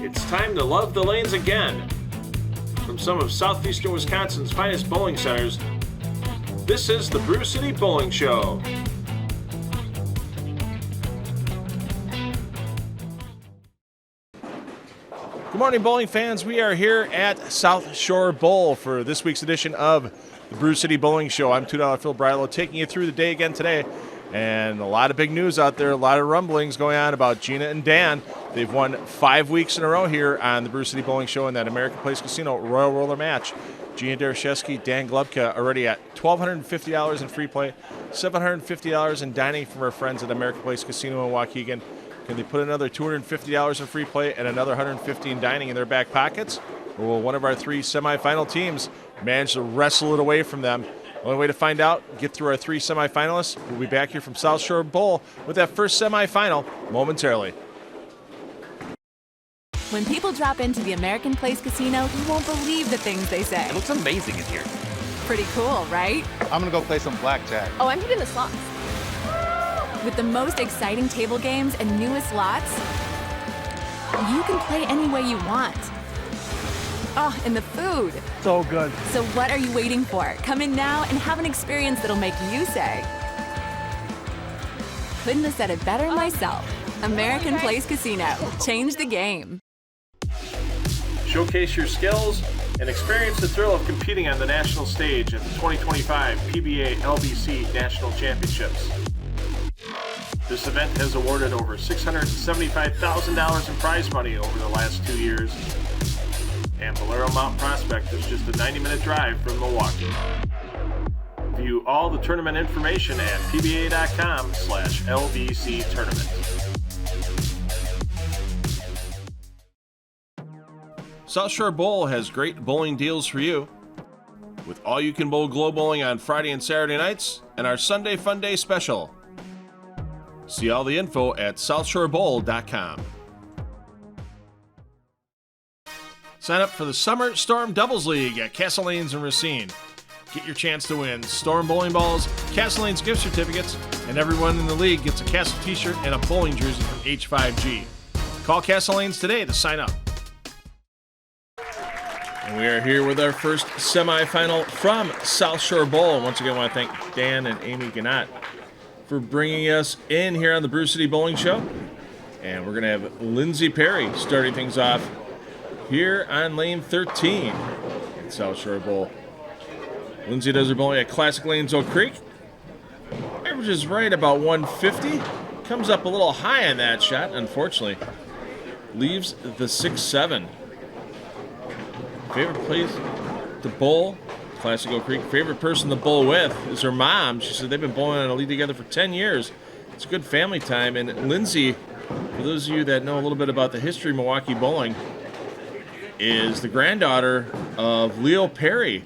It's time to love the lanes again. From some of southeastern Wisconsin's finest bowling centers, this is the Brew City Bowling Show. Good morning, bowling fans. We are here at South Shore Bowl for this week's edition of the Brew City Bowling Show. I'm $2 Phil Brylow, taking you through the day again today. And a lot of big news out there, a lot of rumblings going on about Gina and Dan. They've won 5 weeks in a row here on the Brew City Bowling Show in that American Place Casino Royal Roller match. Gina Dereshevsky, Dan Glubka already at $1,250 in free play, $750 in dining from our friends at American Place Casino in Waukegan. Can they put another $250 in free play and another $150 in dining in their back pockets? Or will one of our 3 semifinal teams manage to wrestle it away from them? Only way to find out, get through our 3 semifinalists. We'll be back here from South Shore Bowl with that first semifinal momentarily. When people drop into the American Place Casino, you won't believe the things they say. It looks amazing in here. Pretty cool, right? I'm gonna go play some blackjack. Oh, I'm hitting the slots. With the most exciting table games and newest slots, you can play any way you want. Oh, and the food. So good. So what are you waiting for? Come in now and have an experience that'll make you say, couldn't have said it better myself. American Place Casino. Change the game. Showcase your skills and experience the thrill of competing on the national stage at the 2025 PBA LBC National Championships. This event has awarded over $675,000 in prize money over the last 2 years. And Valero Mountain Prospect is just a 90-minute drive from Milwaukee. View all the tournament information at pba.com/LBC tournament. South Shore Bowl has great bowling deals for you. With all-you-can-bowl glow bowling on Friday and Saturday nights, and our Sunday Fun Day special. See all the info at southshorebowl.com. Sign up for the Summer Storm Doubles League at Castle Lanes in Racine. Get your chance to win Storm bowling balls, Castle Lanes gift certificates, and everyone in the league gets a Castle t-shirt and a bowling jersey from H5G. Call Castle Lanes today to sign up. And we are here with our first semifinal from South Shore Bowl. Once again, I want to thank Dan and Amy Gannott for bringing us in here on the Brew City Bowling Show. And we're going to have Lindsay Perry starting things off here on lane 13 at South Shore Bowl. Lindsay does her bowling at Classic Lanes Oak Creek. Averages right about 150. Comes up a little high on that shot, unfortunately. Leaves the 6-7. Favorite place to bowl, Classic Oak Creek. Favorite person to bowl with is her mom. She said they've been bowling on a league together for 10 years. It's a good family time. And Lindsay, for those of you that know a little bit about the history of Milwaukee bowling, is the granddaughter of Leo Perry,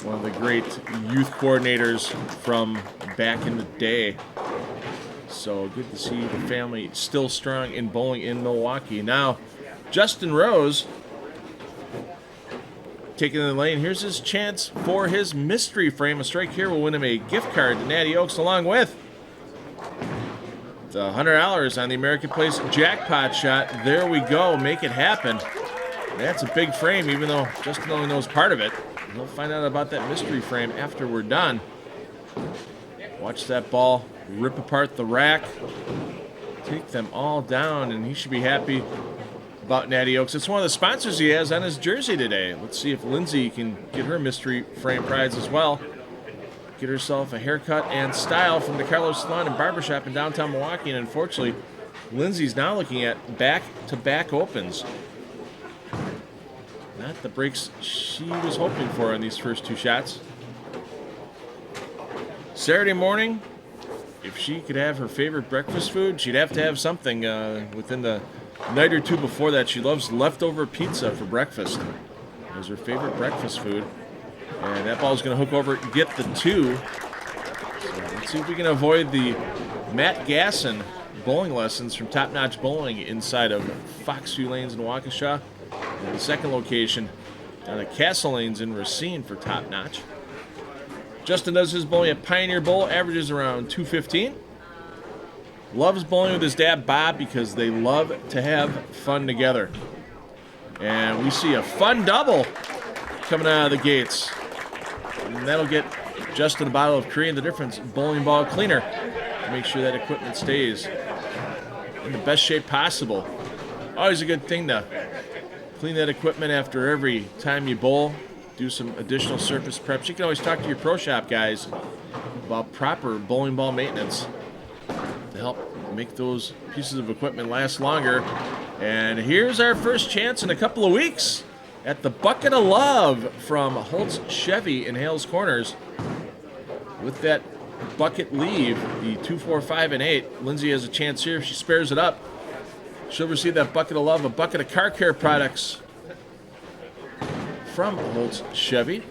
one of the great youth coordinators from back in the day. So good to see the family still strong in bowling in Milwaukee. Now, Justin Rose taking the lane. Here's his chance for his mystery frame. A strike here will win him a gift card to Natty Oaks, along with the $100 on the American Place jackpot shot. There we go. Make it happen. That's a big frame, even though Justin only knows part of it. We'll find out about that mystery frame after we're done. Watch that ball rip apart the rack. Take them all down, and he should be happy about Natty Oaks. It's one of the sponsors he has on his jersey today. Let's see if Lindsay can get her mystery frame prize as well. Get herself a haircut and style from the Carlos Salon and Barbershop in downtown Milwaukee. And unfortunately, Lindsay's now looking at back-to-back opens. Not the breaks she was hoping for in these first 2 shots. Saturday morning, if she could have her favorite breakfast food, she'd have to have something within the night or 2 before that. She loves leftover pizza for breakfast. As her favorite breakfast food. And that ball's going to hook over and get the 2. So let's see if we can avoid the Matt Gasson bowling lessons from Top Notch Bowling inside of Foxview Lanes in Waukesha. And the second location down at Castle Lanes in Racine for Top Notch. Justin does his bowling at Pioneer Bowl, averages around 215. loves bowling with his dad, Bob, because they love to have fun together. And we see a fun double coming out of the gates. And that'll get Justin a bottle of Korean the Difference bowling ball cleaner to make sure that equipment stays in the best shape possible. Always a good thing to clean that equipment after every time you bowl. Do some additional surface preps. You can always talk to your pro shop guys about proper bowling ball maintenance to help make those pieces of equipment last longer. And here's our first chance in a couple of weeks at the Bucket of Love from Holtz Chevy in Hales Corners. With that bucket leave, the 2, 4, 5, and 8, Lindsay has a chance here. If she spares it up, she'll receive that Bucket of Love, a bucket of car care products from Holtz Chevy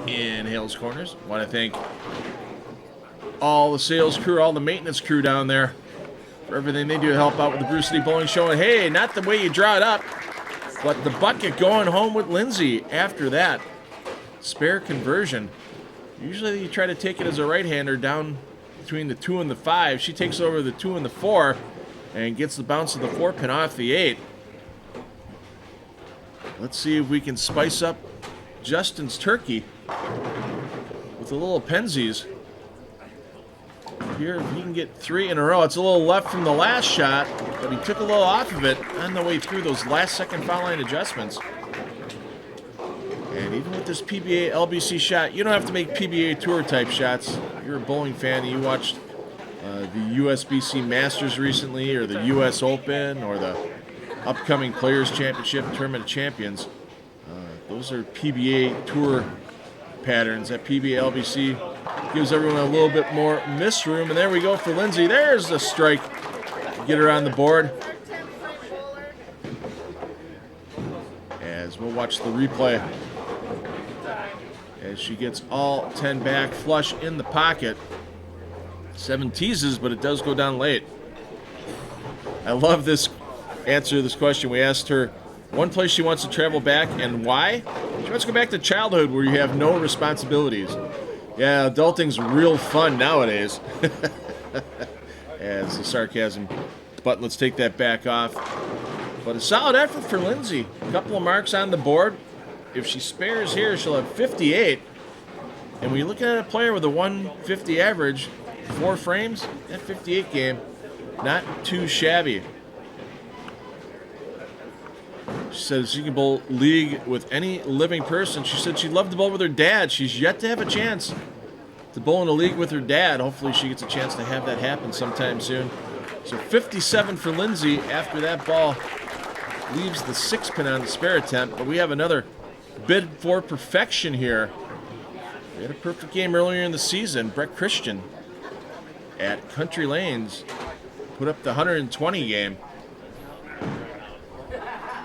in Hales Corners. Want to thank all the sales crew, all the maintenance crew down there for everything they do to help out with the Brew City Bowling Show. And hey, not the way you draw it up, but the bucket going home with Lindsay after that spare conversion. Usually you try to take it as a right-hander down between the 2 and the 5. She takes over the 2 and the 4 and gets the bounce of the 4 pin off the 8. Let's see if we can spice up Justin's turkey with a little Penzies. Here, if he can get 3 in a row. It's a little left from the last shot, but he took a little off of it on the way through those last second foul line adjustments. And even with this PBA LBC shot, you don't have to make PBA Tour type shots. If you're a bowling fan and you watched the USBC Masters recently, or the US Open, or the upcoming Players Championship Tournament of Champions, those are PBA Tour patterns. That PBA LBC gives everyone a little bit more miss room. And there we go for Lindsay. There's the strike. Get her on the board. As we'll watch the replay as she gets all 10 back, flush in the pocket. 7 teases, but it does go down late. I love this answer to this question. We asked her one place she wants to travel back and why. She wants to go back to childhood where you have no responsibilities. Yeah, adulting's real fun nowadays. As the sarcasm button, let's take that back off. But a solid effort for Lindsay. A couple of marks on the board. If she spares here, she'll have 58. And when you're looking at a player with a 150 average, 4 frames, that 58 game, not too shabby. She says she can bowl league with any living person. She said she'd love to bowl with her dad. She's yet to have a chance to bowl in a league with her dad. Hopefully she gets a chance to have that happen sometime soon. So 57 for Lindsay after that ball leaves the 6 pin on the spare attempt. But we have another bid for perfection here. We had a perfect game earlier in the season. Brett Christian at Country Lanes put up the 120 game.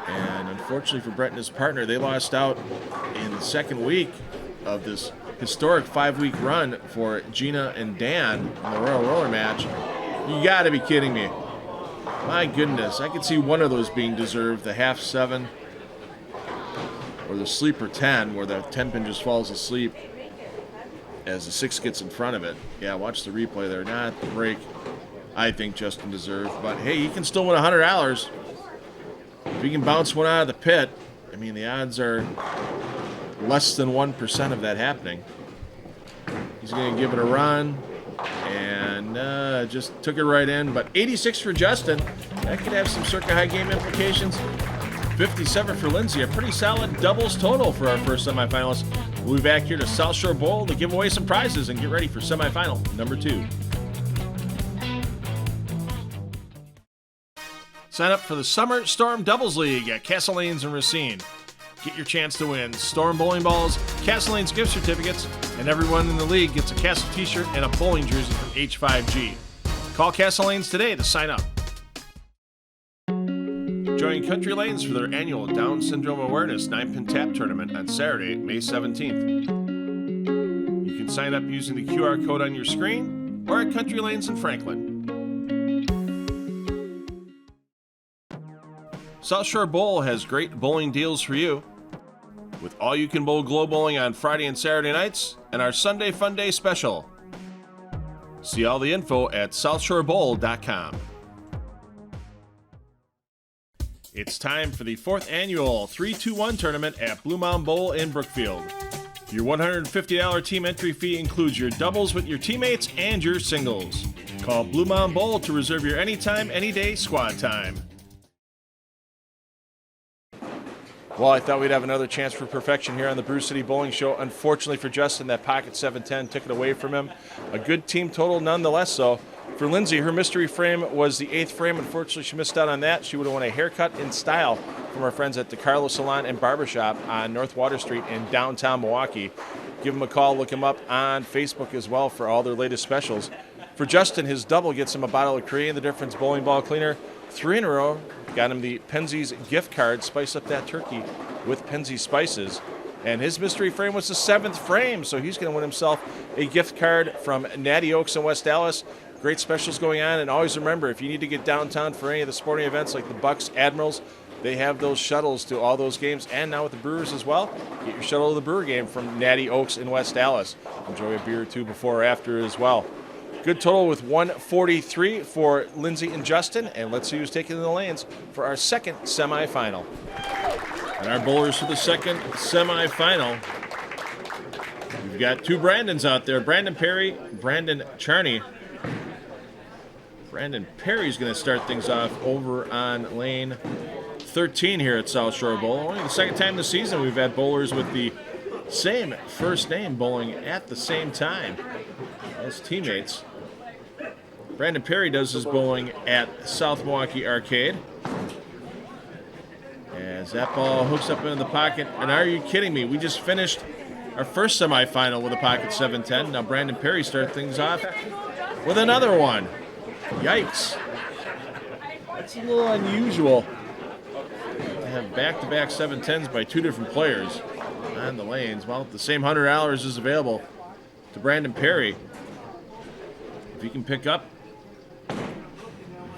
And unfortunately for Brett and his partner, they lost out in the second week of this historic 5-week run for Gina and Dan in the Royal Roller match. You got to be kidding me. My goodness, I could see one of those being deserved, the half 7 or the sleeper 10, where the 10 pin just falls asleep as the 6 gets in front of it. Yeah, watch the replay there. Not the break I think Justin deserved, but hey, he can still win $100. If he can bounce one out of the pit, I mean, the odds are less than 1% of that happening. He's going to give it a run, and just took it right in. But 86 for Justin. That could have some circa high game implications. 57 for Lindsay. A pretty solid doubles total for our first semifinalist. We'll be back here to South Shore Bowl to give away some prizes and get ready for semifinal number 2. Sign up for the Summer Storm Doubles League at Castle Lanes in Racine. Get your chance to win Storm bowling balls, Castle Lanes gift certificates, and everyone in the league gets a Castle t-shirt and a bowling jersey from H5G. Call Castle Lanes today to sign up. Join Country Lanes for their annual Down Syndrome Awareness 9-Pin Tap Tournament on Saturday, May 17th. You can sign up using the QR code on your screen or at Country Lanes in Franklin. South Shore Bowl has great bowling deals for you. With all-you-can-bowl glow bowling on Friday and Saturday nights, and our Sunday Fun Day special. See all the info at southshorebowl.com. It's time for the 4th annual 3-2-1 tournament at Blue Mound Bowl in Brookfield. Your $150 team entry fee includes your doubles with your teammates and your singles. Call Blue Mound Bowl to reserve your anytime, anyday squad time. Well, I thought we'd have another chance for perfection here on the Brew City Bowling Show. Unfortunately for Justin, that pocket 710 took it away from him. A good team total nonetheless, so. For Lindsay, her mystery frame was the 8th frame. Unfortunately, she missed out on that. She would have won a haircut in style from our friends at DeCarlo Salon and Barbershop on North Water Street in downtown Milwaukee. Give them a call. Look them up on Facebook as well for all their latest specials. For Justin, his double gets him a bottle of Korean The Difference Bowling Ball Cleaner. 3 in a row. Got him the Penzeys gift card. Spice up that turkey with Penzeys spices. And his mystery frame was the 7th frame, so he's going to win himself a gift card from Natty Oaks in West Dallas. Great specials going on, and always remember, if you need to get downtown for any of the sporting events like the Bucks, Admirals, they have those shuttles to all those games, and now with the Brewers as well, get your shuttle to the Brewer game from Natty Oaks in West Dallas. Enjoy a beer or two before or after as well. Good total with 143 for Lindsay and Justin, and let's see who's taking the lanes for our second semifinal. And our bowlers for the second semifinal. We've got 2 Brandons out there, Brandon Perry, Brandon Charney. Brandon Perry's going to start things off over on lane 13 here at South Shore Bowl. Only the second time this season we've had bowlers with the same first name bowling at the same time as teammates. Brandon Perry does his bowling at South Milwaukee Arcade. As that ball hooks up into the pocket. And are you kidding me? We just finished our first semifinal with a pocket 710. Now Brandon Perry starts things off with another one. Yikes. That's a little unusual to have back-to-back 710s by 2 different players on the lanes. Well, the same $100 is available to Brandon Perry. If he can pick up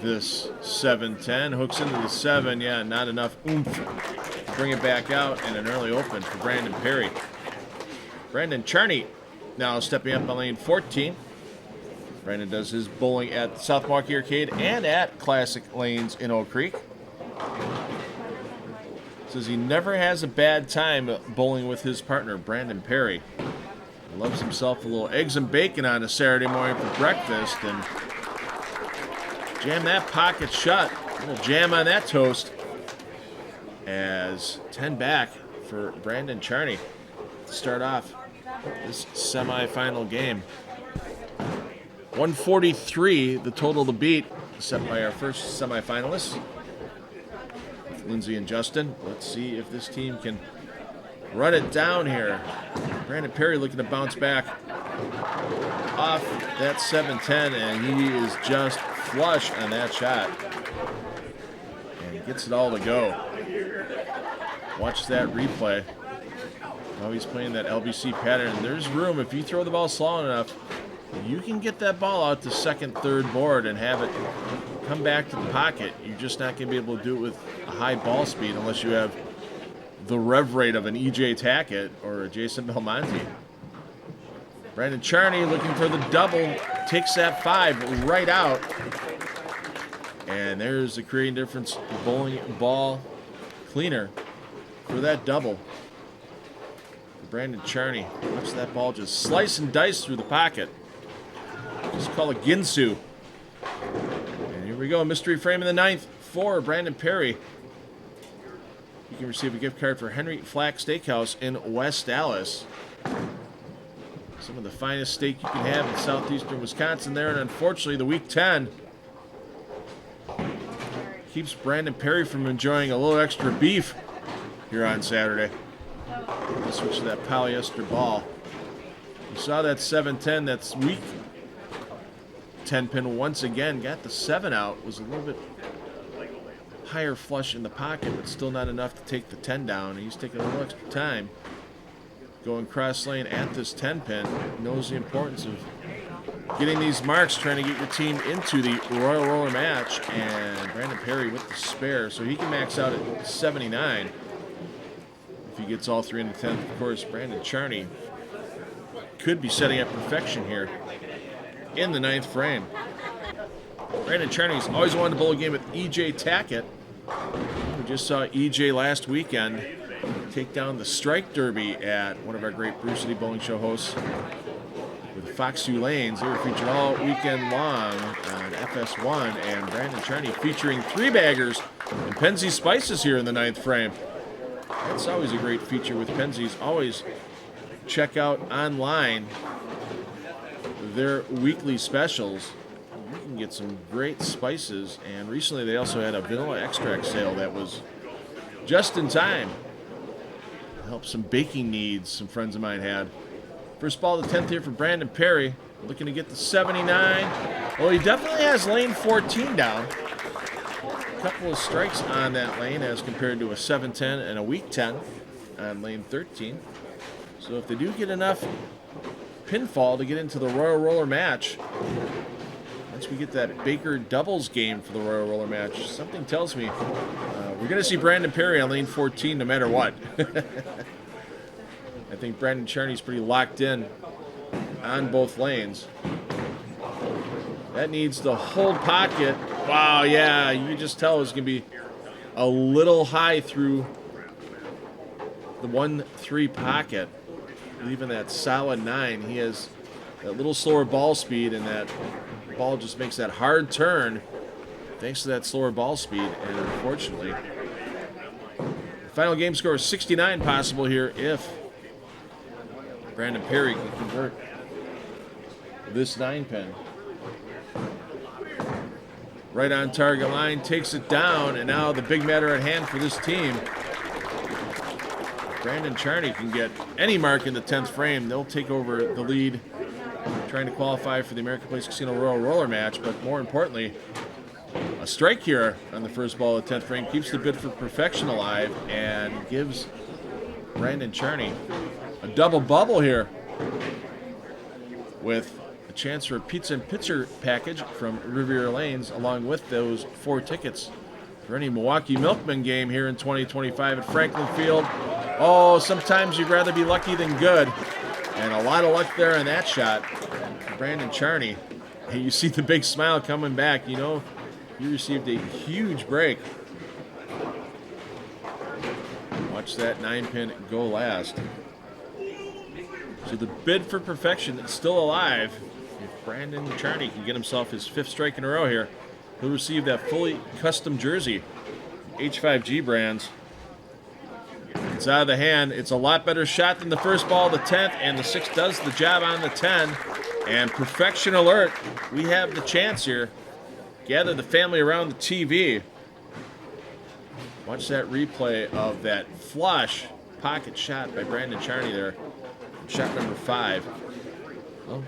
this 710, hooks into the 7, yeah, not enough oomph to bring it back out, and an early open for Brandon Perry. Brandon Charney now stepping up on lane 14. Brandon does his bowling at South Milwaukee Arcade and at Classic Lanes in Oak Creek. Says he never has a bad time bowling with his partner, Brandon Perry. He loves himself a little eggs and bacon on a Saturday morning for breakfast, and jam that pocket shut. A little jam on that toast. As 10 back for Brandon Charney to start off this semifinal game. 143, the total to beat, set by our first semifinalists, with Lindsay and Justin. Let's see if this team can run it down here. Brandon Perry looking to bounce back off that 710, and he is just flush on that shot. And he gets it all to go. Watch that replay. Now he's playing that LBC pattern. There's room. If you throw the ball slow enough, you can get that ball out to second, third board and have it come back to the pocket. You're just not going to be able to do it with a high ball speed unless you have the rev rate of an E.J. Tackett or a Jason Belmonte. Brandon Charney looking for the double, takes that 5 right out. And there's the Korean Difference bowling ball cleaner for that double. Brandon Charney. Watch that ball just slice and dice through the pocket. Just call it Ginsu. And here we go. Mystery frame in the 9th for Brandon Perry. You can receive a gift card for Henry Flack Steakhouse in West Dallas. Some of the finest steak you can have in southeastern Wisconsin there. And unfortunately, the Week 10 keeps Brandon Perry from enjoying a little extra beef here on Saturday. Let's switch to that polyester ball. You saw that 710, that's weak. 10 pin once again, got the 7 out, was a little bit higher flush in the pocket, but still not enough to take the 10 down. He's taking a little extra time going cross lane at this 10 pin. Knows the importance of getting these marks, trying to get your team into the Royal Roller match. And Brandon Perry with the spare, so he can max out at 79 if he gets all 3 in the 10th. Of course, Brandon Charney could be setting up perfection here in the 9th frame. Brandon Charney's always wanted to bowl a game with E.J. Tackett. We just saw E.J. last weekend take down the Strike Derby at one of our great Brew City Bowling Show hosts with Fox U Lanes. They were featured all weekend long on FS1, and Brandon Charney featuring 3-baggers and Penzeys Spices here in the 9th frame. That's always a great feature with Penzeys. Always check out online their weekly specials. You can get some great spices, and recently they also had a vanilla extract sale that was just in time to help some baking needs some friends of mine had. First ball of the 10th here for Brandon Perry, looking to get the 79. Well, he definitely has lane 14 down. A couple of strikes on that lane as compared to a 7-10 and a weak 10 on lane 13. So if they do get enough pinfall to get into the Royal Roller match, once we get that Baker doubles game for the Royal Roller match, something tells me we're going to see Brandon Perry on lane 14 no matter what. I think Brandon Charney's pretty locked in on both lanes. That needs the hold pocket. Wow, yeah, you can just tell it's going to be a little high through the 1-3 pocket. Leaving that solid 9. He has that little slower ball speed, and that ball just makes that hard turn thanks to that slower ball speed. And unfortunately, the final game score is 69 possible here if Brandon Perry can convert this 9-pin. Right on target line, takes it down, and now the big matter at hand for this team. Brandon Charney can get any mark in the 10th frame. They'll take over the lead, trying to qualify for the American Place Casino Royal Roller match, but more importantly, a strike here on the first ball of the 10th frame keeps the bid for perfection alive and gives Brandon Charney a double bubble here with a chance for a pizza and pitcher package from Riviera Lanes, along with those 4 tickets for any Milwaukee Milkman game here in 2025 at Franklin Field. Oh, sometimes you'd rather be lucky than good. And a lot of luck there on that shot. Brandon Charney. Hey, you see the big smile coming back. You know, he received a huge break. Watch that 9-pin go last. So the bid for perfection is still alive. If Brandon Charney can get himself his 5th strike in a row here, he'll receive that fully custom jersey, H5G brands. It's out of the hand. It's a lot better shot than the first ball of the 10th, and the 6 does the job on the 10. And perfection alert. We have the chance here. Gather the family around the TV. Watch that replay of that flush pocket shot by Brandon Charney there. Shot number 5. Well,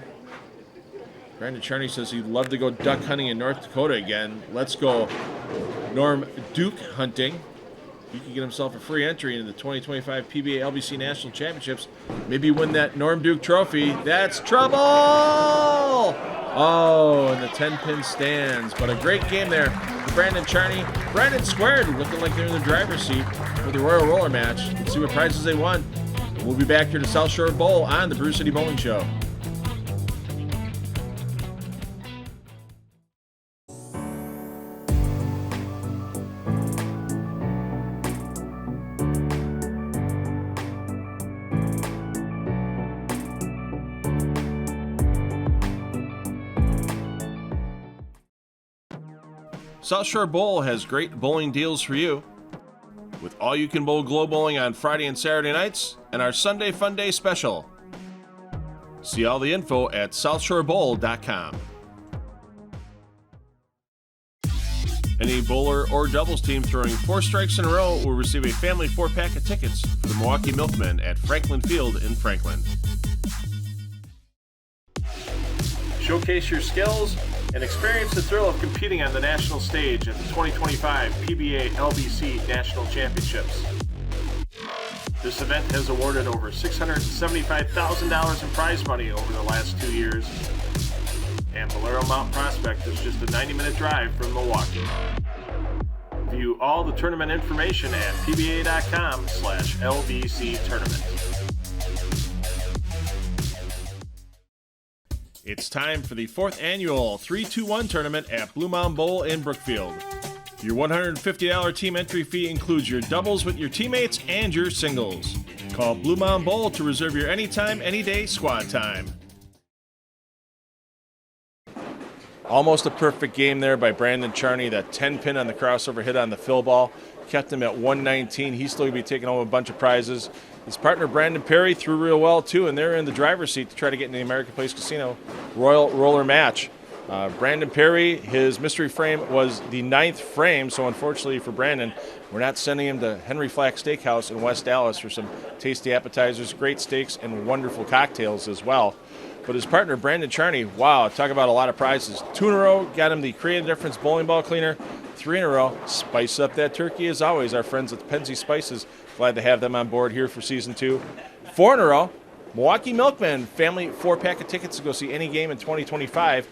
Brandon Charney says he'd love to go duck hunting in North Dakota again. Let's go Norm Duke hunting. He could get himself a free entry into the 2025 PBA LBC National Championships. Maybe win that Norm Duke trophy. That's trouble! Oh, and the 10-pin stands. But a great game there for Brandon Charney. Brandon squared, looking like they're in the driver's seat for the Royal Roller match. Let's see what prizes they won. We'll be back here to South Shore Bowl on the Brew City Bowling Show. South Shore Bowl has great bowling deals for you, with all-you-can-bowl glow bowling on Friday and Saturday nights, and our Sunday Fun Day special. See all the info at southshorebowl.com. Any bowler or doubles team throwing 4 strikes in a row will receive a family 4-pack of tickets for the Milwaukee Milkmen at Franklin Field in Franklin. Showcase your skills and experience the thrill of competing on the national stage at the 2025 PBA LBC National Championships. This event has awarded over $675,000 in prize money over the last 2 years, and Valero Mount Prospect is just a 90-minute drive from Milwaukee. View all the tournament information at pba.com/LBC tournament. It's time for the 4th annual 3-2-1 tournament at Blue Mountain Bowl in Brookfield. Your $150 team entry fee includes your doubles with your teammates and your singles. Call Blue Mountain Bowl to reserve your anytime, anyday squad time. Almost a perfect game there by Brandon Charney. That 10-pin on the crossover hit on the fill ball kept him at 119. He's still going to be taking home a bunch of prizes. His partner, Brandon Perry, threw real well, too, and they're in the driver's seat to try to get in the American Place Casino Royal Roller match. Brandon Perry, his mystery frame was the 9th frame, so unfortunately for Brandon, we're not sending him to Henry Flack Steakhouse in West Dallas for some tasty appetizers, great steaks, and wonderful cocktails as well. But his partner, Brandon Charney, wow, talk about a lot of prizes. 2 in a row, got him the Create a Difference bowling ball cleaner. 3 in a row, spice up that turkey as always. Our friends at Penzi Spices, glad to have them on board here for season 2. 4 in a row, Milwaukee Milkman, family 4-pack of tickets to go see any game in 2025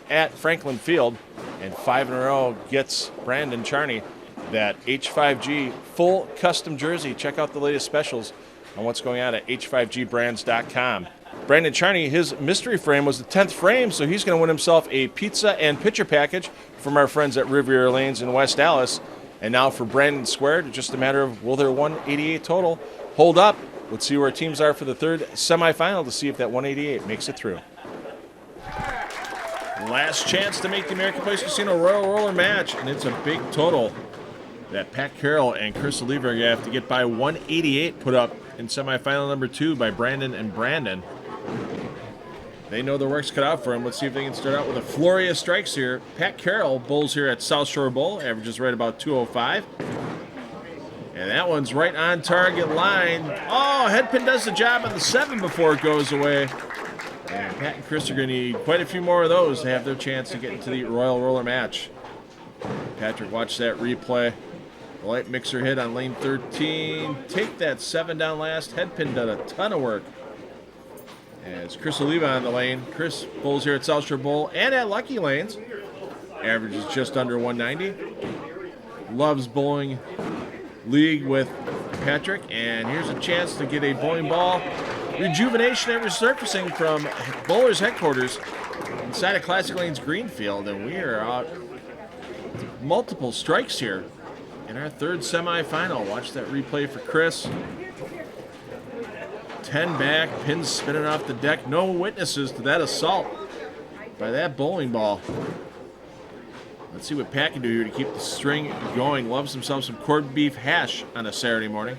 at Franklin Field. And 5 in a row gets Brandon Charney that H5G full custom jersey. Check out the latest specials on what's going on at h5gbrands.com. Brandon Charney, his mystery frame was the 10th frame, so he's going to win himself a pizza and pitcher package from our friends at Riviera Lanes in West Dallas. And now for Brandon Squared, just a matter of will their 188 total hold up? Let's see where our teams are for the 3rd semifinal to see if that 188 makes it through. Last chance to make the American Place Casino Royal Roller match, and it's a big total that Pat Carroll and Chris Oliva are going to have to get by 188 put up in semifinal number 2 by Brandon and Brandon. They know their work's cut out for him. Let's see if they can start out with a flurry of strikes here. Pat Carroll bowls here at South Shore Bowl, averages right about 205. And that one's right on target line. Oh, headpin does the job on the 7 before it goes away. And Pat and Chris are going to need quite a few more of those to have their chance to get into the Royal Roller match. Patrick, watch that replay. The light mixer hit on lane 13. Take that 7 down last. Headpin did a ton of work. As Chris Oliva on the lane. Chris bowls here at South Shore Bowl and at Lucky Lanes. Averages just under 190. Loves bowling league with Patrick. And here's a chance to get a bowling ball rejuvenation and resurfacing from Bowlers Headquarters inside of Classic Lanes Greenfield. And we are out multiple strikes here in our 3rd semifinal. Watch that replay for Chris. 10 back, pins spinning off the deck. No witnesses to that assault by that bowling ball. Let's see what Pat can do here to keep the string going. Loves himself some corned beef hash on a Saturday morning.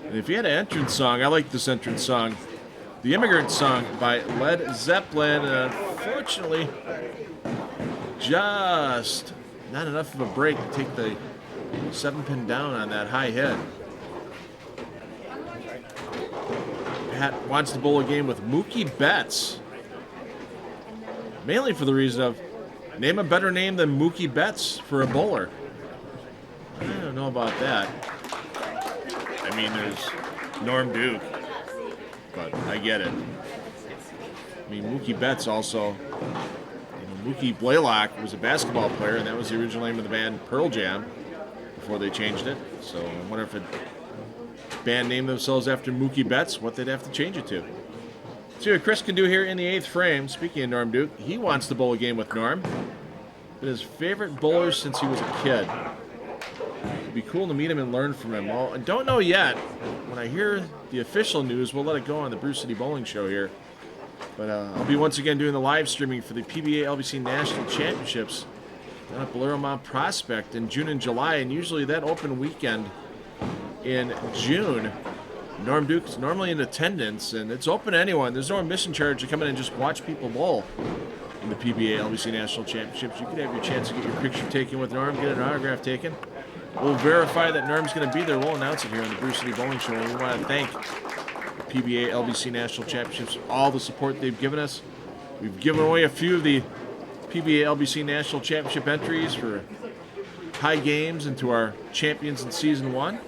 And if you had an entrance song, I like this entrance song. The Immigrant Song by Led Zeppelin. Unfortunately, just not enough of a break to take the 7-pin down on that high hit. Pat wants to bowl a game with Mookie Betts. Mainly for the reason of, name a better name than Mookie Betts for a bowler. I don't know about that. I mean, there's Norm Duke, but I get it. I mean, Mookie Betts also, Mookie Blaylock was a basketball player, and that was the original name of the band Pearl Jam before they changed it. So I wonder if a band named themselves after Mookie Betts, what they'd have to change it to. See what Chris can do here in the 8th frame. Speaking of Norm Duke, he wants to bowl a game with Norm. Been his favorite bowler since he was a kid. It'd be cool to meet him and learn from him. Well, I don't know yet. When I hear the official news, we'll let it go on the Brew City Bowling Show here. But I'll be once again doing the live streaming for the PBA LBC National Championships down at Bolero Mount Prospect in June and July, and usually that open weekend in June. Norm Duke is normally in attendance, and it's open to anyone. There's no admission charge to come in and just watch people bowl in the PBA LBC National Championships. You could have your chance to get your picture taken with Norm, get an autograph taken. We'll verify that Norm's going to be there. We'll announce it here on the Brew City Bowling Show. And we want to thank the PBA LBC National Championships for all the support they've given us. We've given away a few of the PBA LBC National Championship entries for high games into our champions in Season 1.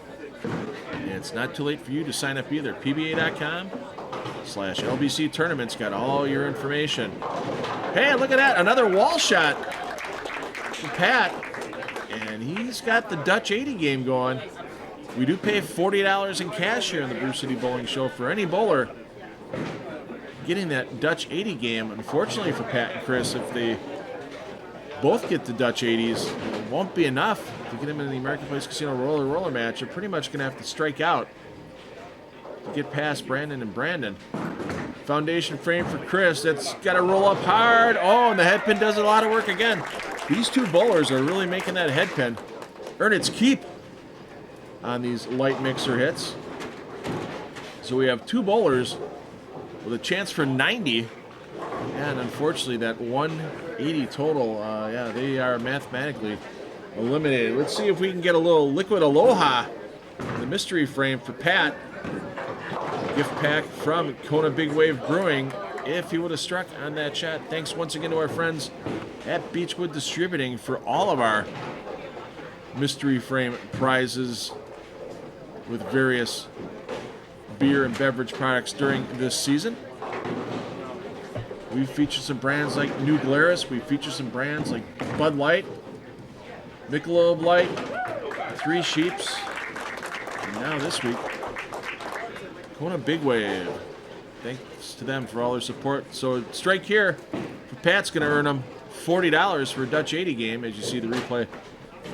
And it's not too late for you to sign up either. PBA.com/LBC Tournaments got all your information. Hey, look at that. Another wall shot for Pat. And he's got the Dutch 80 game going. We do pay $40 in cash here in the Brew City Bowling Show for any bowler getting that Dutch 80 game. Unfortunately for Pat and Chris, if they both get the Dutch 80s, it won't be enough to get them in the American Place Casino roller match. They're pretty much going to have to strike out to get past Brandon and Brandon. Foundation frame for Chris. That's got to roll up hard. Oh, and the head pin does a lot of work again. These two bowlers are really making that head pin earn its keep on these light mixer hits. So we have two bowlers with a chance for 90. And unfortunately, that 180 total, they are mathematically eliminated. Let's see if we can get a little Liquid Aloha, the mystery frame for Pat. Gift pack from Kona Big Wave Brewing. If he would have struck on that shot. Thanks once again to our friends at Beechwood Distributing for all of our mystery frame prizes with various beer and beverage products during this season. We featured some brands like New Glarus. We featured some brands like Bud Light, Michelob Light, Three Sheeps, and now this week, Kona Big Wave. Thanks to them for all their support. So strike here for Pat's going to earn him $40 for a Dutch 80 game, as you see the replay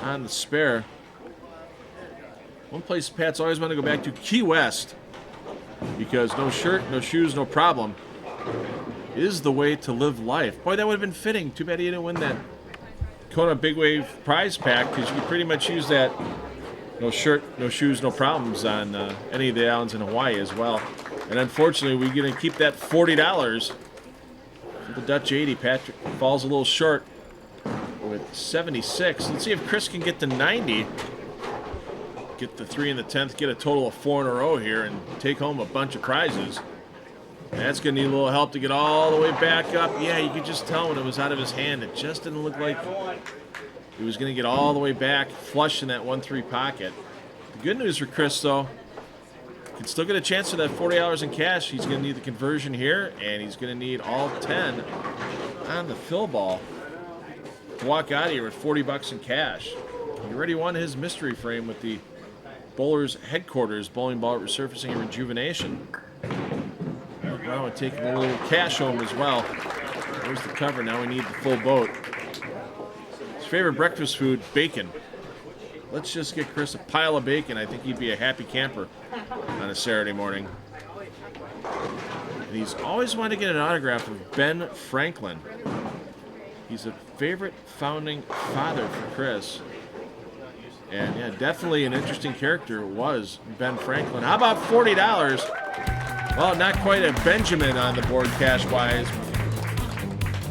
on the spare. One place Pat's always wanted to go back to, Key West, because no shirt, no shoes, no problem, is the way to live life. Boy, that would have been fitting. Too bad he didn't win that Kona Big Wave prize pack, because you could pretty much use that no shirt, no shoes, no problems on any of the islands in Hawaii as well. And unfortunately, we're going to keep that $40 for the Dutch 80. Patrick falls a little short with 76. Let's see if Chris can get to 90. Get the 3 in the 10th, get a total of 4 in a row here, and take home a bunch of prizes. That's going to need a little help to get all the way back up. Yeah, you could just tell when it was out of his hand. It just didn't look like he was going to get all the way back, flush in that 1-3 pocket. The good news for Chris, though, he can still get a chance for that $40 in cash. He's going to need the conversion here, and he's going to need all 10 on the fill ball to walk out of here with $40 in cash. He already won his mystery frame with the Bowlers Headquarters Bowling Ball Resurfacing and Rejuvenation. Now we're taking a little cash home as well. There's the cover. Now we need the full boat. His favorite breakfast food, bacon. Let's just get Chris a pile of bacon. I think he'd be a happy camper on a Saturday morning. And he's always wanted to get an autograph of Ben Franklin. He's a favorite founding father for Chris. And yeah, definitely an interesting character was Ben Franklin. How about $40? Well, not quite a Benjamin on the board cash-wise.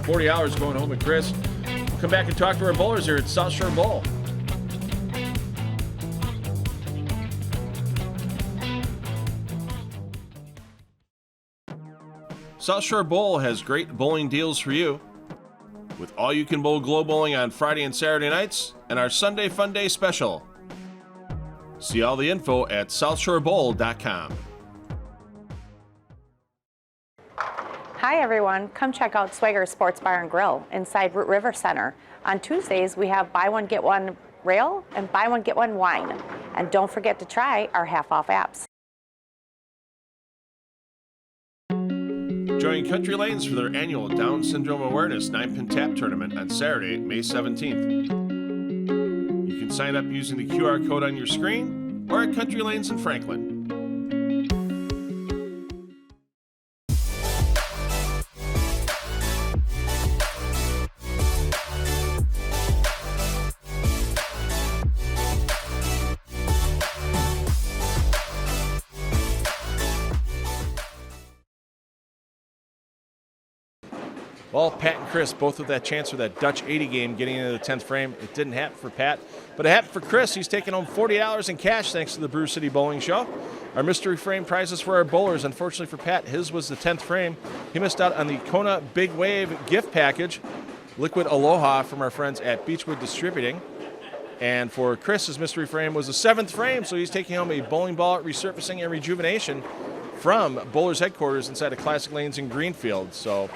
$40 going home with Chris. We'll come back and talk to our bowlers here at South Shore Bowl. South Shore Bowl has great bowling deals for you, with all-you-can-bowl glow bowling on Friday and Saturday nights, and our Sunday Fun Day special. See all the info at southshorebowl.com. Hi everyone, come check out Swagger Sports Bar and Grill inside Root River Center. On Tuesdays we have buy one get one rail and buy one get one wine. And don't forget to try our half-off apps. Join Country Lanes for their annual Down Syndrome Awareness 9-Pin Tap Tournament on Saturday, May 17th. You can sign up using the QR code on your screen or at Country Lanes in Franklin. Well, Pat and Chris both with that chance for that Dutch 80 game getting into the 10th frame. It didn't happen for Pat, but it happened for Chris. He's taking home $40 in cash thanks to the Brew City Bowling Show. Our mystery frame prizes for our bowlers. Unfortunately for Pat, his was the 10th frame. He missed out on the Kona Big Wave gift package, Liquid Aloha from our friends at Beechwood Distributing. And for Chris, his mystery frame was the 7th frame, so he's taking home a bowling ball resurfacing and rejuvenation from Bowlers Headquarters inside of Classic Lanes in Greenfield. So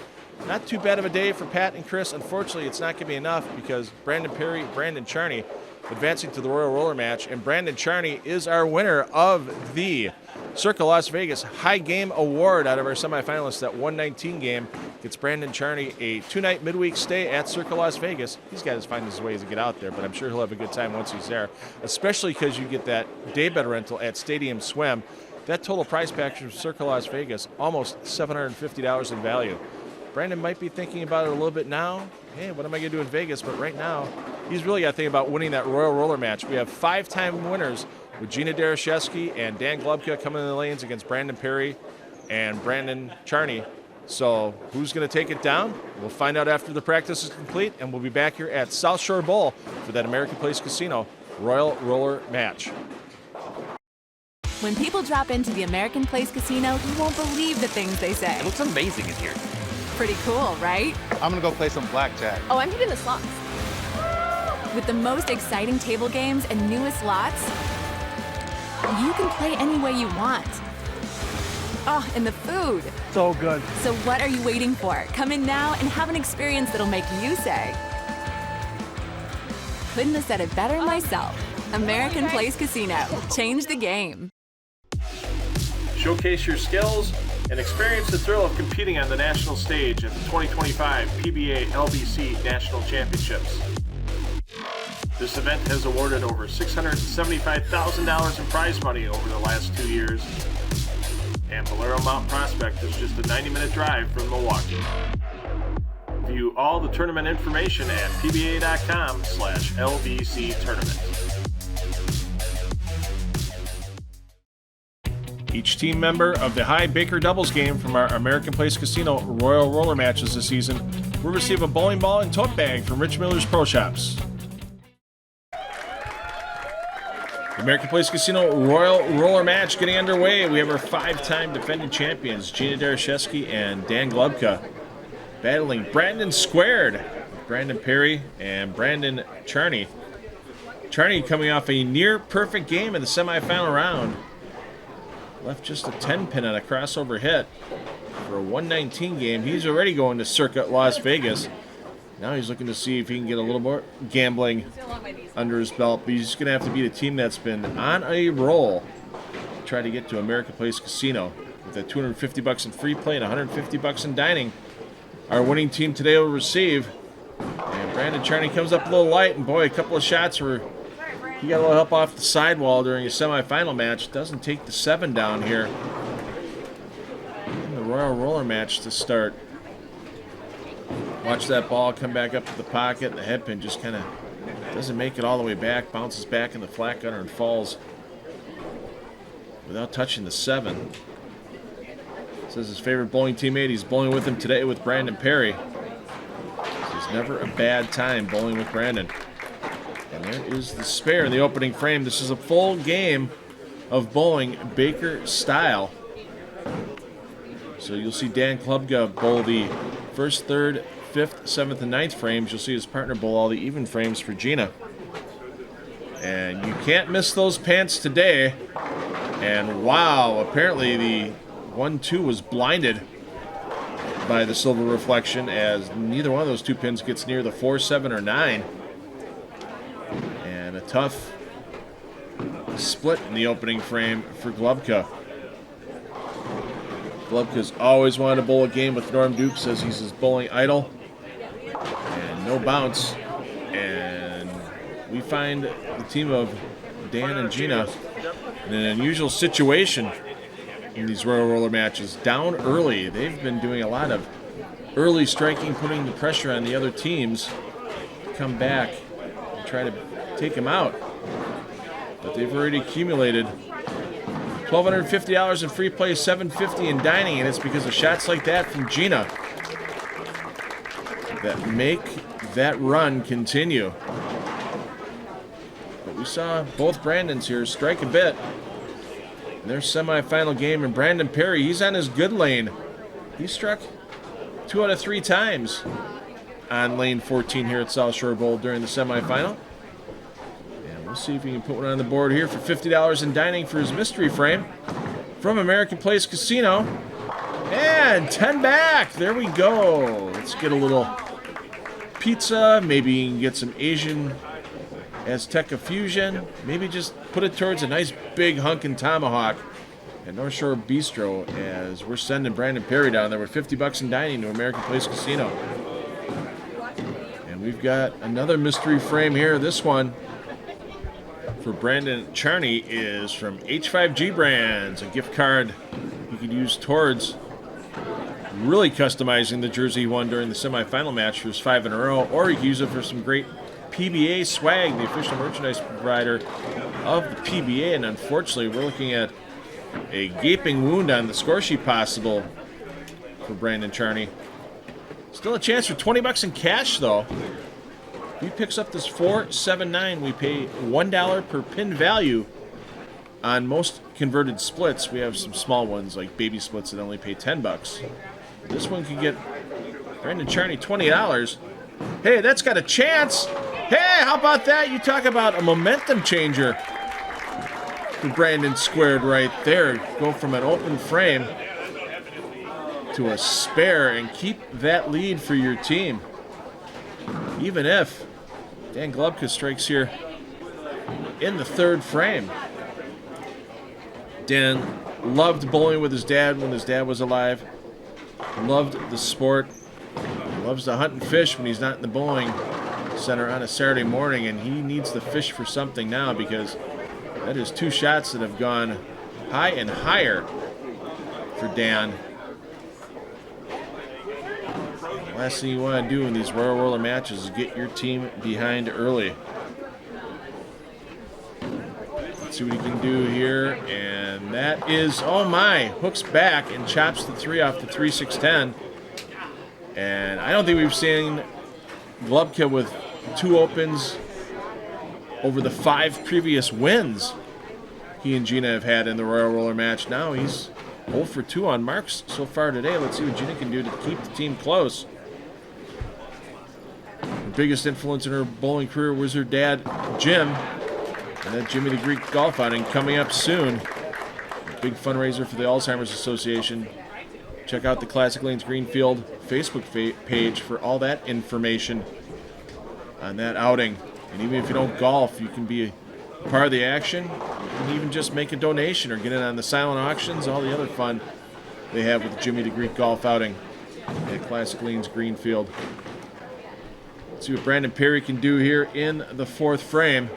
not too bad of a day for Pat and Chris. Unfortunately, it's not going to be enough because Brandon Perry, Brandon Charney advancing to the Royal Roller match, and Brandon Charney is our winner of the Circa Las Vegas High Game Award out of our semifinalists. That 119 game gets Brandon Charney a 2-night midweek stay at Circa Las Vegas. He's got to find his ways to get out there, but I'm sure he'll have a good time once he's there, especially because you get that daybed rental at Stadium Swim. That total price package from Circa Las Vegas, almost $750 in value. Brandon might be thinking about it a little bit now. Hey, what am I going to do in Vegas? But right now, he's really got to think about winning that Royal Roller match. We have 5-time winners with Gina Darashevsky and Dan Glubka coming in the lanes against Brandon Perry and Brandon Charney. So who's going to take it down? We'll find out after the practice is complete, and we'll be back here at South Shore Bowl for that American Place Casino Royal Roller match. When people drop into the American Place Casino, you won't believe the things they say. It looks amazing in here. Pretty cool, right? I'm gonna go play some blackjack. Oh, I'm hitting the slots. With the most exciting table games and newest slots, you can play any way you want. Oh, and the food. So good. So what are you waiting for? Come in now and have an experience that'll make you say, couldn't have said it better myself. American Place Casino. Change the game. Showcase your skills and experience the thrill of competing on the national stage at the 2025 PBA LBC National Championships. This event has awarded over $675,000 in prize money over the last 2 years, and Valero Mount Prospect is just a 90-minute drive from Milwaukee. View all the tournament information at pba.com/LBC tournament. Each team member of the High Baker Doubles game from our American Place Casino Royal Roller matches this season will receive a bowling ball and tote bag from Rich Miller's Pro Shops. The American Place Casino Royal Roller match getting underway. We have our 5-time defending champions, Gina Darashevsky and Dan Glubka, battling Brandon Squared, Brandon Perry and Brandon Charney. Charney coming off a near-perfect game in the semifinal round. Left just a 10-pin on a crossover hit for a 119 game. He's already going to Circa Las Vegas. Now he's looking to see if he can get a little more gambling under his belt. But he's going to have to beat a team that's been on a roll to try to get to American Place Casino. With that $250 in free play and $150 in dining, our winning team today will receive. And Brandon Charney comes up a little light, and boy, a couple of shots were... He got a little help off the sidewall during a semifinal match. Doesn't take the 7 down here. And the Royal Roller match to start. Watch that ball come back up to the pocket, and the head pin just kind of doesn't make it all the way back. Bounces back in the flat gunner and falls without touching the 7. Says his favorite bowling teammate. He's bowling with him today with Brandon Perry. It's never a bad time bowling with Brandon. And there is the spare in the opening frame. This is a full game of bowling Baker style. So you'll see Dan Glubka bowl the 1st, 3rd, 5th, 7th, and 9th frames. You'll see his partner bowl all the even frames for Gina. And you can't miss those pants today. And wow, apparently the 1-2 was blinded by the silver reflection, as neither one of those 2 pins gets near the 4, 7, or 9. And a tough split in the opening frame for Glubka. Glubka's always wanted to bowl a game with Norm Duke, says he's his bowling idol. And no bounce. And we find the team of Dan and Gina in an unusual situation in these Royal Roller matches. Down early. They've been doing a lot of early striking, putting the pressure on the other teams to come back and try to take them out. But they've already accumulated $1,250 in free play, $750 in dining, and it's because of shots like that from Gina that make that run continue. But we saw both Brandons here strike a bit in their semifinal game, and Brandon Perry, he's on his good lane. He struck 2 out of 3 times on lane 14 here at South Shore Bowl during the semifinal. We'll see if he can put one on the board here for $50 in dining for his mystery frame from American Place Casino. And 10 back. There we go. Let's get a little pizza. Maybe you can get some Asian Azteca fusion. Maybe just put it towards a nice big hunkin' tomahawk at North Shore Bistro as we're sending Brandon Perry down there with $50 in dining to American Place Casino. And we've got another mystery frame here. This one for Brandon Charney is from H5G Brands, a gift card you could use towards really customizing the jersey he won during the semifinal match for his 5 in a row, or you can use it for some great PBA swag, the official merchandise provider of the PBA. And unfortunately, we're looking at a gaping wound on the score sheet possible for Brandon Charney. Still a chance for $20 in cash, though. If he picks up this 479, we pay $1 per pin value on most converted splits. We have some small ones like baby splits that only pay $10. This one could get Brandon Charney $20. Hey, that's got a chance. Hey, how about that? You talk about a momentum changer for Brandon Squared right there. Go from an open frame to a spare and keep that lead for your team. Even if Dan Glubka strikes here in the 3rd frame. Dan loved bowling with his dad when his dad was alive. Loved the sport. Loves to hunt and fish when he's not in the bowling center on a Saturday morning, and he needs to fish for something now because that is 2 shots that have gone high and higher for Dan. The last thing you want to do in these Royal Roller matches is get your team behind early. Let's see what he can do here, and that is, oh my, hooks back and chops the 3 off the 3-6-10. And I don't think we've seen Glubka with 2 opens over the 5 previous wins he and Gina have had in the Royal Roller match. Now he's 0 for 2 on marks so far today. Let's see what Gina can do to keep the team close. The biggest influence in her bowling career was her dad, Jim, and that Jimmy the Greek golf outing coming up soon. A big fundraiser for the Alzheimer's Association. Check out the Classic Lanes Greenfield Facebook page for all that information on that outing. And even if you don't golf, you can be a part of the action. You can even just make a donation or get in on the silent auctions, all the other fun they have with the Jimmy the Greek golf outing at Classic Lanes Greenfield. Let's see what Brandon Perry can do here in the 4th frame.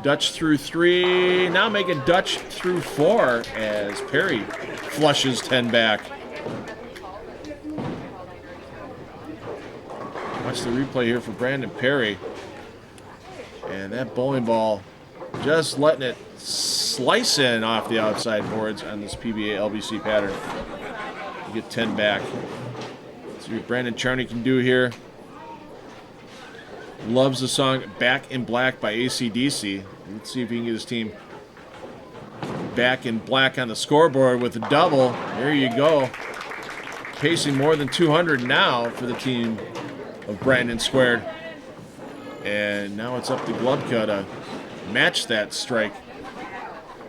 Dutch through 3, now make a Dutch through 4 as Perry flushes 10 back. Watch the replay here for Brandon Perry. And that bowling ball just letting it slice in off the outside boards on this PBA LBC pattern. You get 10 back. Let's see what Brandon Charney can do here. Loves the song Back in Black by AC/DC. Let's see if he can get his team back in black on the scoreboard with a double. There you go. Pacing more than 200 now for the team of Brandon Squared. And now it's up to Glubka to match that strike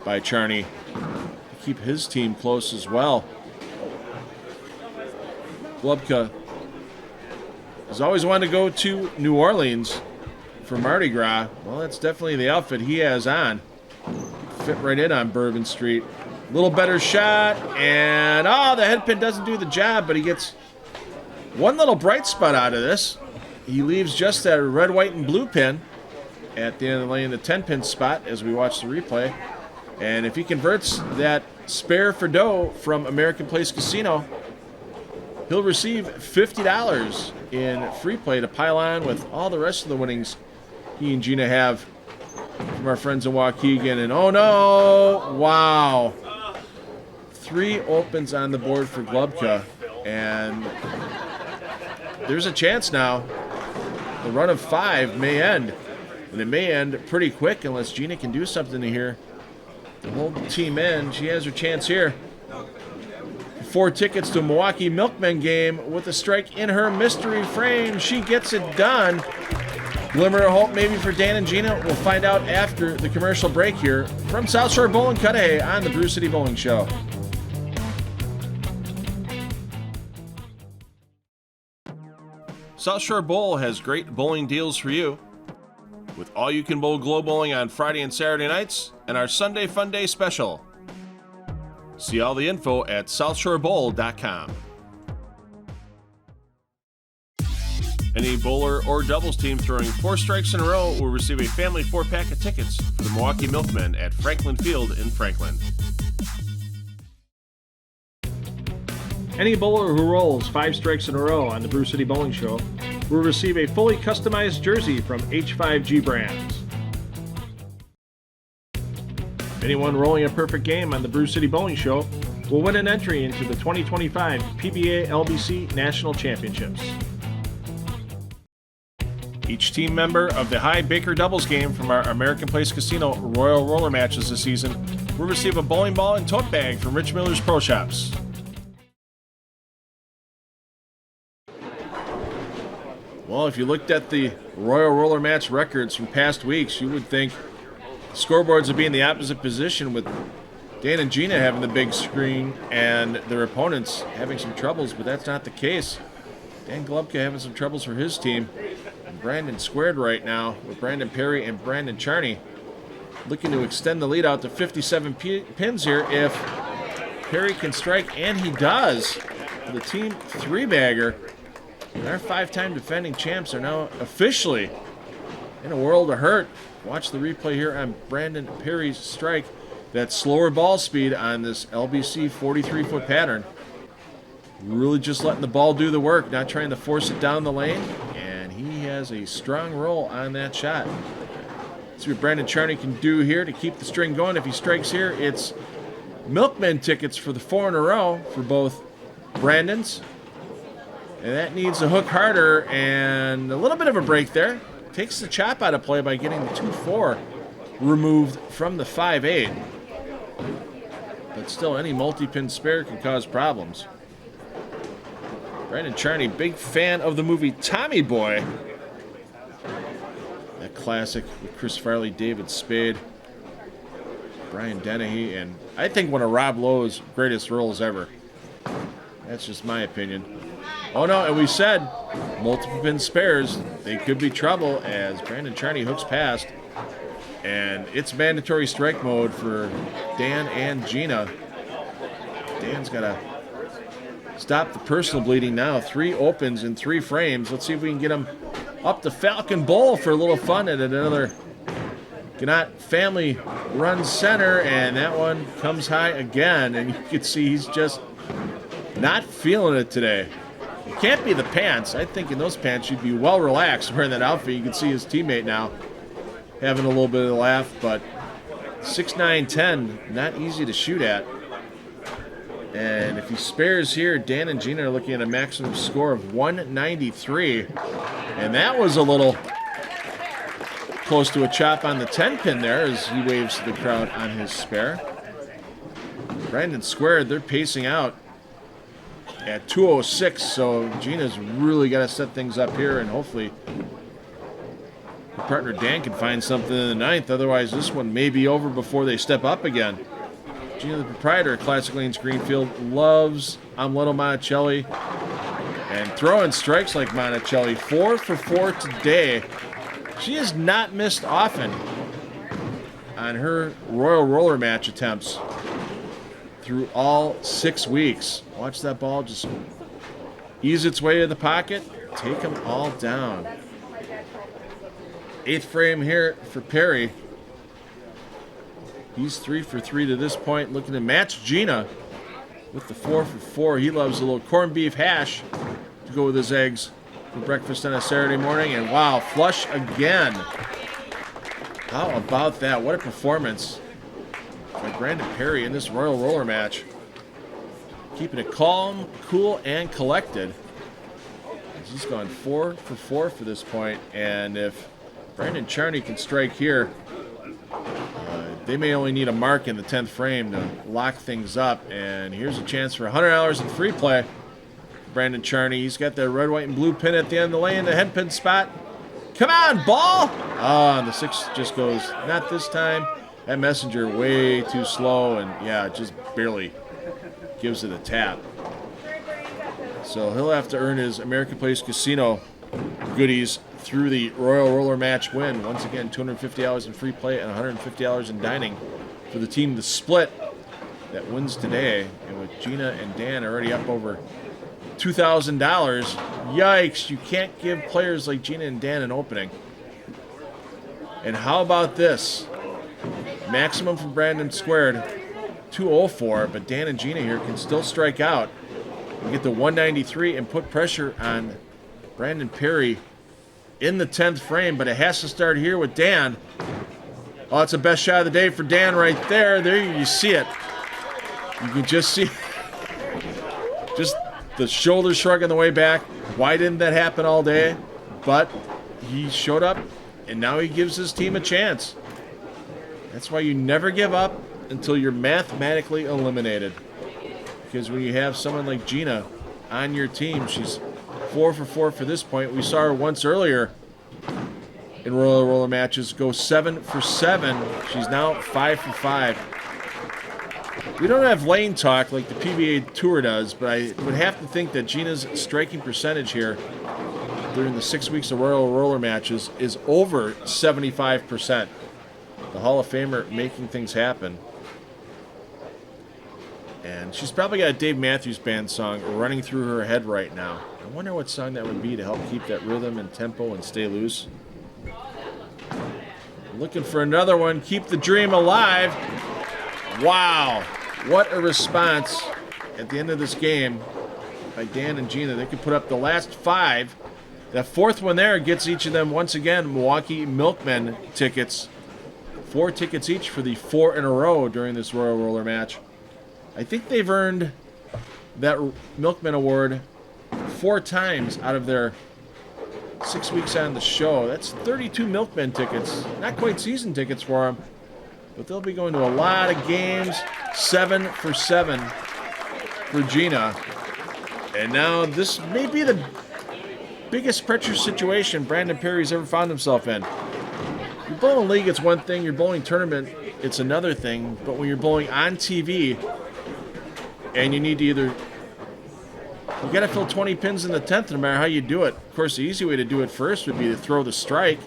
by Charney to keep his team close as well. Glubka has always wanted to go to New Orleans for Mardi Gras. Well, that's definitely the outfit he has on. Fit right in on Bourbon Street. A little better shot, and the head pin doesn't do the job, but he gets one little bright spot out of this. He leaves just that red, white, and blue pin at the end of the lane, the 10-pin spot as we watch the replay. And if he converts that spare for dough from American Place Casino, he'll receive $50 in free play to pile on with all the rest of the winnings he and Gina have from our friends in Waukegan. And oh no, wow. 3 opens on the board for Glubka, and there's a chance now. The run of 5 may end, and it may end pretty quick unless Gina can do something here to hold the team in. She has her chance here. 4 tickets to a Milwaukee Milkmen game with a strike in her mystery frame. She gets it done. Glimmer of hope maybe for Dan and Gina. We'll find out after the commercial break here from South Shore Bowling Cudahy on the Brew City Bowling Show. South Shore Bowl has great bowling deals for you. With all-you-can-bowl glow bowling on Friday and Saturday nights and our Sunday Fun Day special. See all the info at southshorebowl.com. Any bowler or doubles team throwing 4 strikes in a row will receive a family 4-pack of tickets for the Milwaukee Milkmen at Franklin Field in Franklin. Any bowler who rolls 5 strikes in a row on the Brew City Bowling Show will receive a fully customized jersey from H5G Brands. Anyone rolling a perfect game on the Brew City Bowling Show will win an entry into the 2025 PBA LBC National Championships. Each team member of the High Baker doubles game from our American Place Casino Royal Roller matches this season will receive a bowling ball and tote bag from Rich Miller's Pro Shops. Well, if you looked at the Royal Roller match records from past weeks, you would think scoreboards would be in the opposite position, with Dan and Gina having the big screen and their opponents having some troubles, but that's not the case. Dan Glubka having some troubles for his team. And Brandon squared right now with Brandon Perry and Brandon Charney, looking to extend the lead out to 57 pins here if Perry can strike, and he does, for the team 3-bagger. And our 5-time defending champs are now officially in a world of hurt. Watch the replay here on Brandon Perry's strike. That slower ball speed on this LBC 43-foot pattern. Really just letting the ball do the work, not trying to force it down the lane. And he has a strong roll on that shot. See what Brandon Charney can do here to keep the string going. If he strikes here, it's Milkman tickets for the 4 in a row for both Brandons. And that needs to hook harder, and a little bit of a break there. Takes the chop out of play by getting the 2-4 removed from the 5-8. But still, any multi-pin spare can cause problems. Brandon Charney, big fan of the movie Tommy Boy. That classic with Chris Farley, David Spade, Brian Dennehy, and I think one of Rob Lowe's greatest roles ever. That's just my opinion. Oh no, and we said multiple pin spares, they could be trouble as Brandon Charney hooks past. And it's mandatory strike mode for Dan and Gina. Dan's got to stop the personal bleeding now. 3 opens in 3 frames. Let's see if we can get him up the Falcon Bowl for a little fun at another Gannett family run center. And that one comes high again. And you can see he's just not feeling it today. It can't be the pants. I think in those pants you'd be well relaxed wearing that outfit. You can see his teammate now having a little bit of a laugh, but 6'9", not easy to shoot at. And if he spares here, Dan and Gina are looking at a maximum score of 193. And that was a little close to a chop on the 10-pin there as he waves to the crowd on his spare. Brandon squared, they're pacing out at 206, so Gina's really got to set things up here, and hopefully her partner Dan can find something in the 9th. Otherwise, this one may be over before they step up again. Gina, the proprietor of Classic Lanes Greenfield, loves Omeletto Monticelli and throwing strikes like Monticelli. 4 for 4 today. She has not missed often on her Royal Roller match attempts through all 6 weeks. Watch that ball just ease its way to the pocket, take them all down. 8th frame here for Perry. He's 3 for 3 to this point, looking to match Gina with the 4 for 4. He loves a little corned beef hash to go with his eggs for breakfast on a Saturday morning. And wow, flush again. How about that? What a performance by Brandon Perry in this Royal Roller match. Keeping it calm, cool, and collected. He's gone 4 for 4 for this point. And if Brandon Charney can strike here, they may only need a mark in the 10th frame to lock things up. And here's a chance for $100 in free play. Brandon Charney, he's got the red, white, and blue pin at the end of the lane, the head pin spot. Come on, ball! And the 6 just goes, not this time. That messenger way too slow, and yeah, just barely gives it a tap. So he'll have to earn his American Place Casino goodies through the Royal Roller match win. Once again, $250 in free play and $150 in dining for the team to split. that wins today. And with Gina and Dan already up over $2,000, yikes, you can't give players like Gina and Dan an opening. And how about this? Maximum from Brandon squared, 204, but Dan and Gina here can still strike out and get the 193 and put pressure on Brandon Perry in the 10th frame, but it has to start here with Dan. Oh, it's the best shot of the day for Dan right there. There you see it. You can just see just the shoulder shrug on the way back. Why didn't that happen all day? But he showed up, and now he gives his team a chance. That's why you never give up until you're mathematically eliminated. Because when you have someone like Gina on your team, she's 4 for 4 for this point. We saw her once earlier in roller roller matches go 7 for 7. She's now 5 for 5. We don't have lane talk like the PBA Tour does, but I would have to think that Gina's striking percentage here during the 6 weeks of roller roller matches is over 75%. The Hall of Famer making things happen. And she's probably got a Dave Matthews Band song running through her head right now. I wonder what song that would be to help keep that rhythm and tempo and stay loose. Looking for another one. Keep the dream alive. Wow. What a response at the end of this game by Dan and Gina. They could put up the last 5. That 4th one there gets each of them, once again, Milwaukee Milkmen tickets. 4 tickets each for the 4 in a row during this Royal Roller match. I think they've earned that Milkman Award 4 times out of their 6 weeks on the show. That's 32 Milkmen tickets. Not quite season tickets for them, but they'll be going to a lot of games. 7 for 7 for Gina. And now this may be the biggest pressure situation Brandon Perry's ever found himself in. Your bowling league, it's one thing. Your bowling tournament, it's another thing. But when you're bowling on TV, and you need to you got to fill 20 pins in the 10th no matter how you do it. Of course, the easy way to do it first would be to throw the strike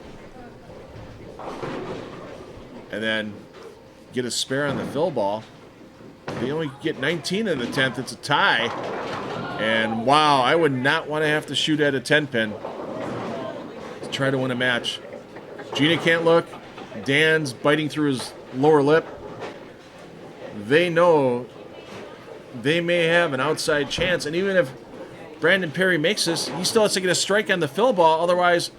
and then get a spare on the fill ball. If you only get 19 in the 10th, it's a tie. And wow, I would not want to have to shoot at a 10 pin to try to win a match. Gina can't look. Dan's biting through his lower lip. They know they may have an outside chance, and even if Brandon Perry makes this, he still has to get a strike on the fill ball. Otherwise,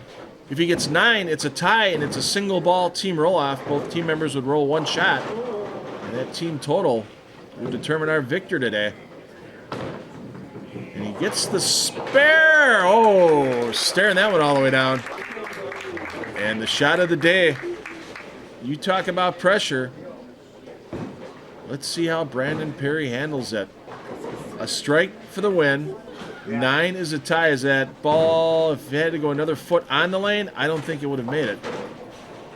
if he gets 9, it's a tie, and it's a single ball team roll-off. Both team members would roll 1 shot, and that team total would determine our victor today. And he gets the spare. Oh, staring that one all the way down. And the shot of the day. You talk about pressure. Let's see how Brandon Perry handles it. A strike for the win. 9 is a tie. Is that ball, if it had to go another foot on the lane, I don't think it would have made it.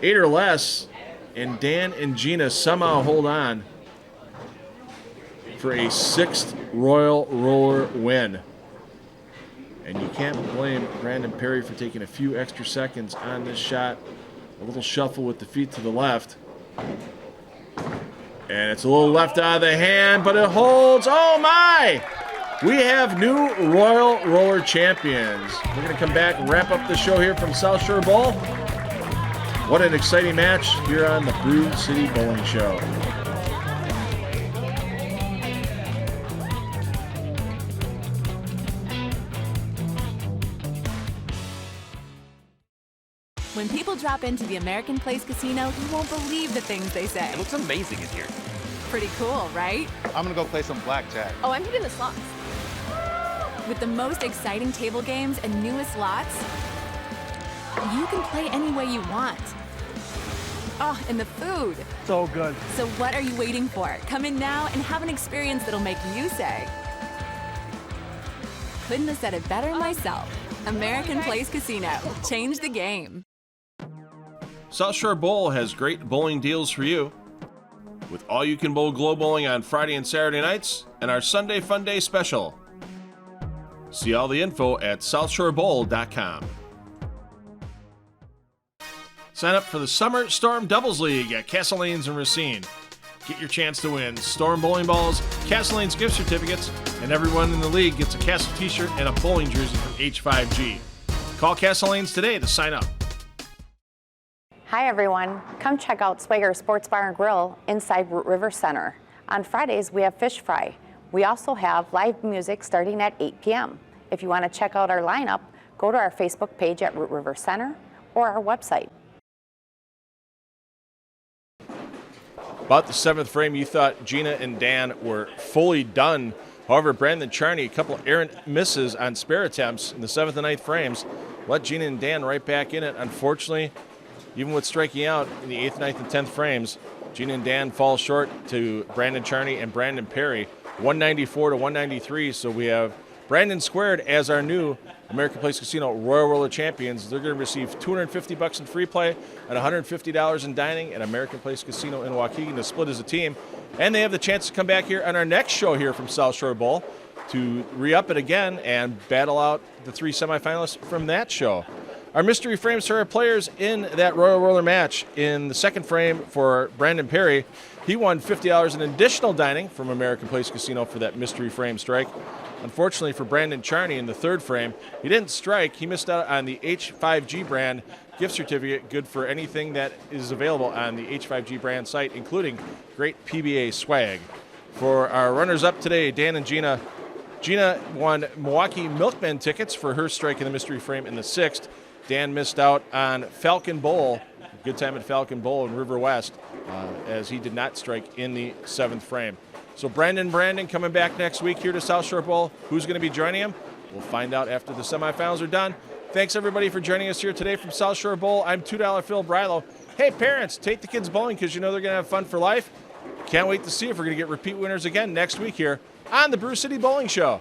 8 or less, and Dan and Gina somehow hold on for a 6th Royal Roller win. And you can't blame Brandon Perry for taking a few extra seconds on this shot. A little shuffle with the feet to the left. And it's a little left out of the hand, but it holds. Oh, my! We have new Royal Roller champions. We're going to come back and wrap up the show here from South Shore Bowl. What an exciting match here on the Brew City Bowling Show. When people drop into the American Place Casino, you won't believe the things they say. It looks amazing in here. Pretty cool, right? I'm gonna go play some blackjack. Oh, I'm hitting the slots. With the most exciting table games and newest slots, you can play any way you want. Oh, and the food. So good. So what are you waiting for? Come in now and have an experience that'll make you say, couldn't have said it better myself. American Place Casino. Change the game. South Shore Bowl has great bowling deals for you. With all-you-can-bowl glow bowling on Friday and Saturday nights, and our Sunday Fun Day special. See all the info at southshorebowl.com. Sign up for the Summer Storm Doubles League at Castle Lanes and Racine. get your chance to win Storm bowling balls, Castle Lanes gift certificates, and everyone in the league gets a Castle t-shirt and a bowling jersey from H5G. Call Castle Lanes today to sign up. Hi everyone, come check out Swagger Sports Bar and Grill inside Root River Center. On Fridays we have fish fry. We also have live music starting at 8 p.m. If you want to check out our lineup, go to our Facebook page at Root River Center or our website. About the 7th frame, you thought Gina and Dan were fully done. However, Brandon Charney, a couple errant misses on spare attempts in the 7th and 9th frames, let Gina and Dan right back in it. Unfortunately, even with striking out in the 8th, 9th, and 10th frames, Gina and Dan fall short to Brandon Charney and Brandon Perry, 194 to 193. So we have Brandon squared as our new American Place Casino Royal Roller champions. They're going to receive $250 in free play and $150 in dining at American Place Casino in Waukegan to split as a team. And they have the chance to come back here on our next show here from South Shore Bowl to re-up it again and battle out the 3 semifinalists from that show. Our mystery frames for our players in that Royal Roller match. In the 2nd frame for Brandon Perry, he won $50 in additional dining from American Place Casino for that mystery frame strike. Unfortunately for Brandon Charney in the 3rd frame, he didn't strike. He missed out on the H5G brand gift certificate, good for anything that is available on the H5G brand site, including great PBA swag. For our runners-up today, Dan and Gina. Gina won Milwaukee Milkman tickets for her strike in the mystery frame in the 6th. Dan missed out on Falcon Bowl, good time at Falcon Bowl in River West, as he did not strike in the 7th frame. So Brandon coming back next week here to South Shore Bowl. Who's going to be joining him? We'll find out after the semifinals are done. Thanks everybody for joining us here today from South Shore Bowl. I'm $2 Phil Brilo. Hey parents, take the kids bowling because you know they're going to have fun for life. Can't wait to see if we're going to get repeat winners again next week here on the Brew City Bowling Show.